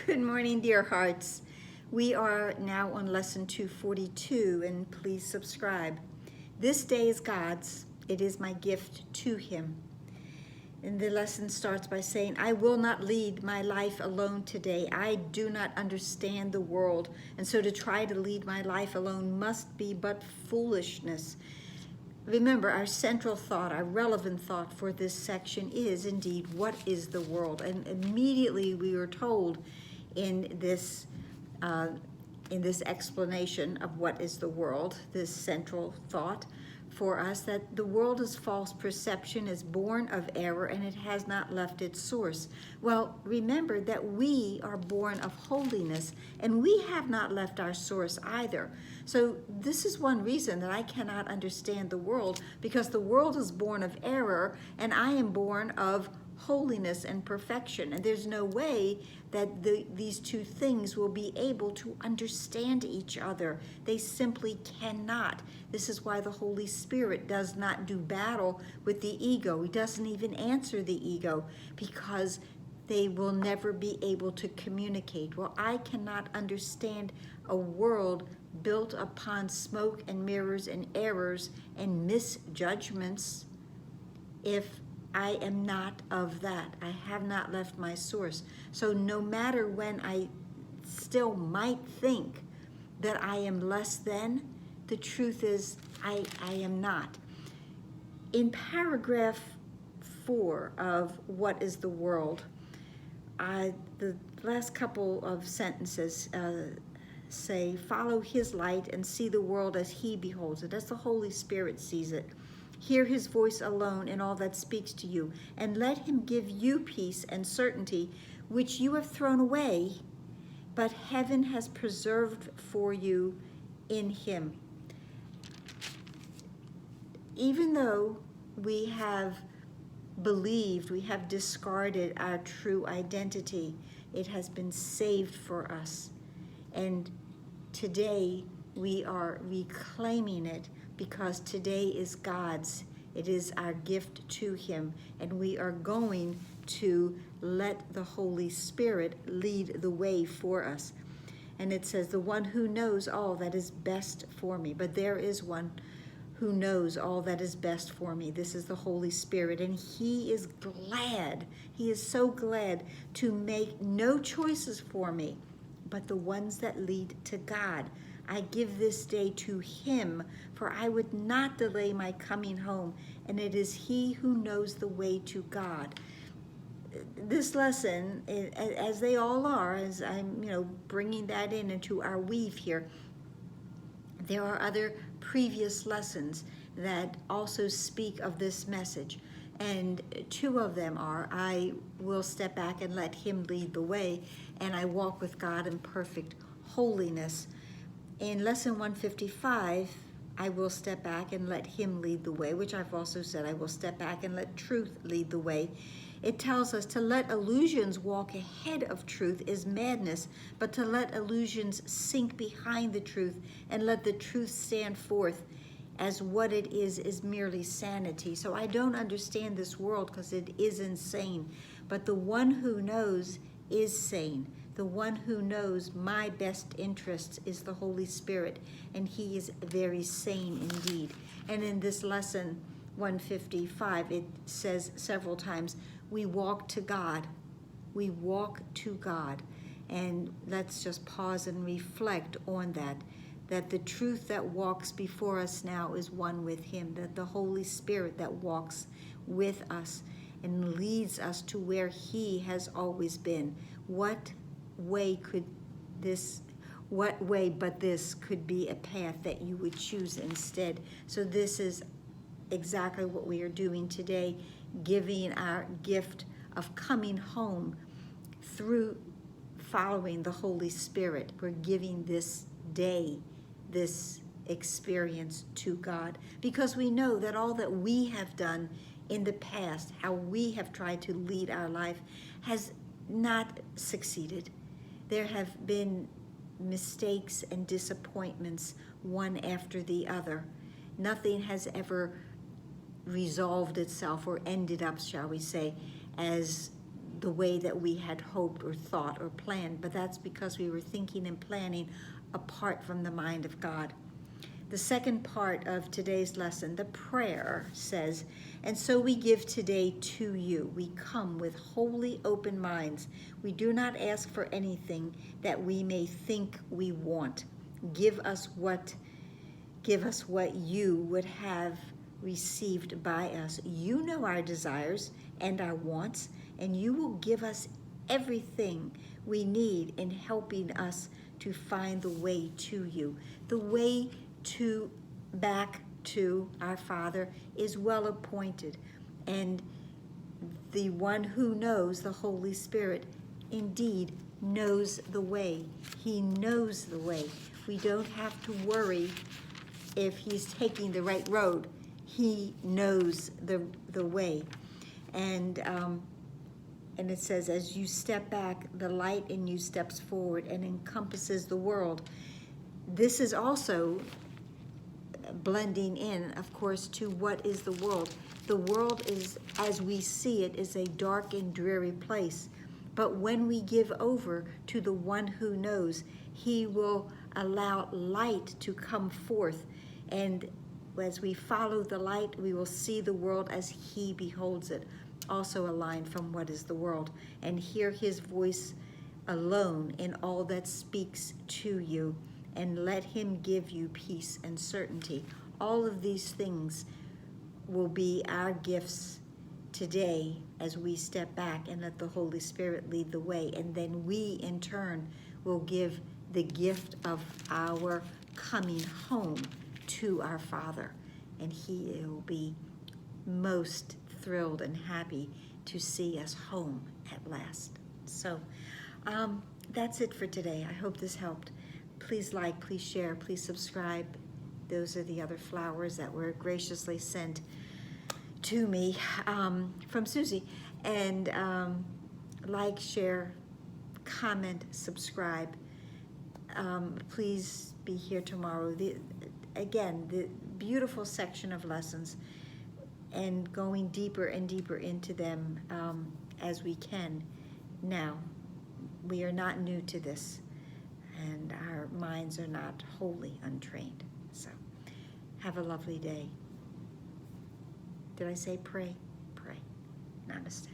Good morning, dear hearts. We are now on lesson 242, and please subscribe. This day is God's. It is my gift to him. And the lesson starts by saying, I will not lead my life alone today. I do not understand the world, and so to try to lead my life alone must be but foolishness. Remember, our central thought, our relevant thought for this section is indeed, what is the world? And immediately we are told in this explanation of what is the world, this central thought for us, that the world is false perception, is born of error, and it has not left its source. Well, remember that we are born of holiness, and we have not left our source either. So this is one reason that I cannot understand the world, because the world is born of error, and I am born of holiness and perfection, and there's no way that these two things will be able to understand each other. They simply cannot. This is why the Holy Spirit does not do battle with the ego. He doesn't even answer the ego, because they will never be able to communicate. Well, I cannot understand a world built upon smoke and mirrors and errors and misjudgments if I am not of that. I have not left my source. So no matter when I still might think that I am less than, the truth is I am not. In paragraph 4 of What is the World, the last couple of sentences say, follow his light and see the world as he beholds it, as the Holy Spirit sees it. Hear his voice alone in all that speaks to you, and let him give you peace and certainty, which you have thrown away, but heaven has preserved for you in him. Even though we have believed, we have discarded our true identity, it has been saved for us. And today we are reclaiming it, because today is God's. It is our gift to him, and we are going to let the Holy Spirit lead the way for us. And it says, the one who knows all that is best for me. But there is one who knows all that is best for me. This is the Holy Spirit, and he is glad. He is so glad to make no choices for me, but the ones that lead to God. I give this day to him, for I would not delay my coming home, and it is he who knows the way to God. This lesson, as they all are, as I'm bringing that into our weave here, there are other previous lessons that also speak of this message. And two of them are, I will step back and let him lead the way, and I walk with God in perfect holiness. In lesson 155, I will step back and let him lead the way, which I've also said I will step back and let truth lead the way. It tells us to let illusions walk ahead of truth is madness, but to let illusions sink behind the truth and let the truth stand forth as what it is merely sanity. So I don't understand this world because it is insane, but the one who knows is sane. The one who knows my best interests is the Holy Spirit, and he is very sane indeed. And in this lesson 155, it says several times, we walk to God. We walk to God. And let's just pause and reflect on that the truth that walks before us now is one with him, that the Holy Spirit that walks with us and leads us to where he has always been. What way but this could be a path that you would choose instead? So this is exactly what we are doing today, giving our gift of coming home through following the Holy Spirit. We're giving this day, this experience to God, because we know that all that we have done in the past, how we have tried to lead our life, has not succeeded. There have been mistakes and disappointments, one after the other. Nothing has ever resolved itself or ended up, shall we say, as the way that we had hoped or thought or planned, but that's because we were thinking and planning apart from the mind of God. The second part of today's lesson, the prayer, says, "And so we give today to you. We come with wholly open minds. We do not ask for anything that we may think we want. Give us what you would have received by us. You know our desires and our wants, and you will give us everything we need in helping us to find the way to you." The way back to our Father is well appointed, and the one who knows, the Holy Spirit, indeed knows the way. He knows the way. We don't have to worry if he's taking the right road. He knows the way. And it says, as you step back, the light in you steps forward and encompasses the world. This is also blending in, of course, to what is the world. The world is, as we see it, is a dark and dreary place. But when we give over to the one who knows, he will allow light to come forth. And as we follow the light, we will see the world as he beholds it. Also a line from What is the World. And hear his voice alone in all that speaks to you, and let him give you peace and certainty. All of these things will be our gifts today as we step back and let the Holy Spirit lead the way. And then we, in turn, will give the gift of our coming home to our Father. And he will be most thrilled and happy to see us home at last. So that's it for today. I hope this helped. Please like, please share, please subscribe. Those are the other flowers that were graciously sent to me from Susie. And like, share, comment, subscribe. Please be here tomorrow. Again, the beautiful section of lessons, and going deeper and deeper into them as we can. Now, we are not new to this, and our minds are not wholly untrained. So, have a lovely day. Did I say pray? Pray. Namaste.